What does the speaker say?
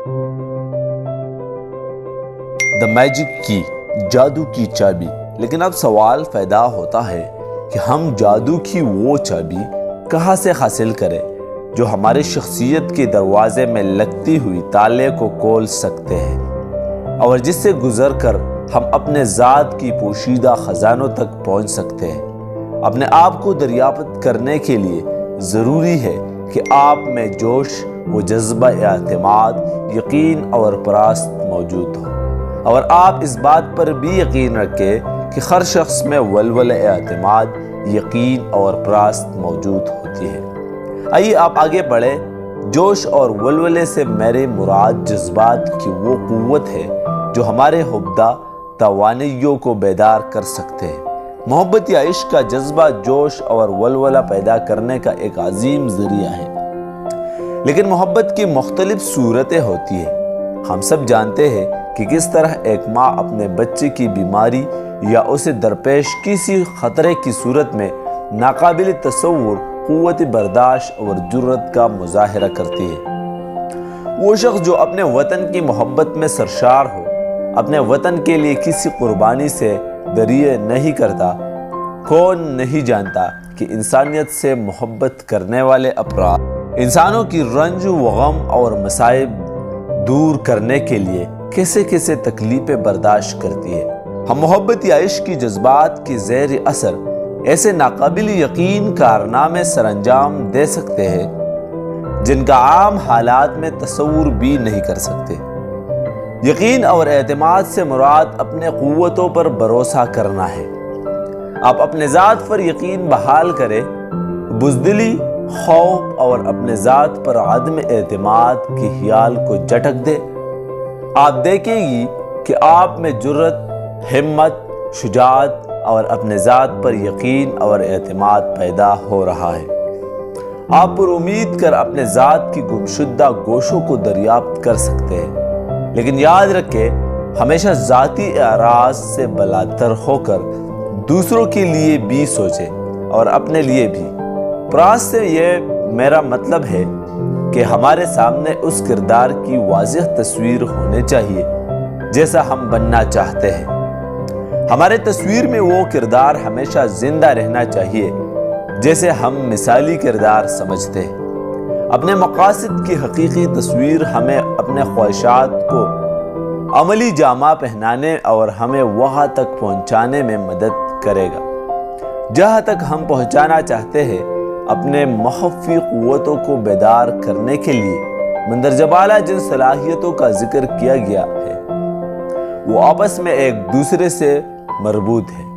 The magic کی، جادو کی چابی۔ لیکن اب سوال پیدا ہوتا ہے کہ ہم جادو کی وہ چابی کہاں سے حاصل کریں جو ہماری شخصیت کے دروازے میں لگتی ہوئی تالے کو کھول سکتے ہیں، اور جس سے گزر کر ہم اپنے ذات کی پوشیدہ خزانوں تک پہنچ سکتے ہیں۔ اپنے آپ کو دریافت کرنے کے لیے ضروری ہے کہ آپ میں جوش و جذبہ اعتماد، یقین اور پراست موجود ہو، اور آپ اس بات پر بھی یقین رکھیں کہ ہر شخص میں ولولہ اعتماد، یقین اور پراست موجود ہوتی ہے۔ آئیے آپ آگے بڑھیں۔ جوش اور ولولے سے میرے مراد جذبات کی وہ قوت ہے جو ہمارے حبدہ توانائیوں کو بیدار کر سکتے ہیں۔ محبت یا عشق کا جذبہ جوش اور ولولہ پیدا کرنے کا ایک عظیم ذریعہ ہے، لیکن محبت کی مختلف صورتیں ہوتی ہیں۔ ہم سب جانتے ہیں کہ کس طرح ایک ماں اپنے بچے کی بیماری یا اسے درپیش کسی خطرے کی صورت میں ناقابل تصور قوت برداشت اور جرأت کا مظاہرہ کرتی ہے۔ وہ شخص جو اپنے وطن کی محبت میں سرشار ہو، اپنے وطن کے لیے کسی قربانی سے دریغ نہیں کرتا۔ کون نہیں جانتا کہ انسانیت سے محبت کرنے والے افراد انسانوں کی رنج و غم اور مصائب دور کرنے کے لیے کیسے کیسے تکلیفیں برداشت کرتی ہے۔ ہم محبت یا عشق کی جذبات کے زیر اثر ایسے ناقابل یقین کارنامے سر انجام دے سکتے ہیں جن کا عام حالات میں تصور بھی نہیں کر سکتے۔ یقین اور اعتماد سے مراد اپنے قوتوں پر بھروسہ کرنا ہے۔ آپ اپنے ذات پر یقین بحال کریں، بزدلی، خوف اور اپنے ذات پر عدم اعتماد کے خیال کو جھٹک دیں۔ آپ دیکھیں گی کہ آپ میں جرأت، ہمت، شجاعت اور اپنے ذات پر یقین اور اعتماد پیدا ہو رہا ہے۔ آپ پر امید کر اپنے ذات کی گمشدہ گوشوں کو دریافت کر سکتے ہیں، لیکن یاد رکھیں ہمیشہ ذاتی اعراض سے بالاتر ہو کر دوسروں کے لیے بھی سوچیں اور اپنے لیے بھی۔ پراس سے یہ میرا مطلب ہے کہ ہمارے سامنے اس کردار کی واضح تصویر ہونے چاہیے جیسا ہم بننا چاہتے ہیں۔ ہمارے تصویر میں وہ کردار ہمیشہ زندہ رہنا چاہیے جیسے ہم مثالی کردار سمجھتے ہیں۔ اپنے مقاصد کی حقیقی تصویر ہمیں اپنے خواہشات کو عملی جامہ پہنانے اور ہمیں وہاں تک پہنچانے میں مدد کرے گا جہاں تک ہم پہنچانا چاہتے ہیں۔ اپنے مخفی قوتوں کو بیدار کرنے کے لیے مندرجہ بالا جن صلاحیتوں کا ذکر کیا گیا ہے وہ آپس میں ایک دوسرے سے مربوط ہے۔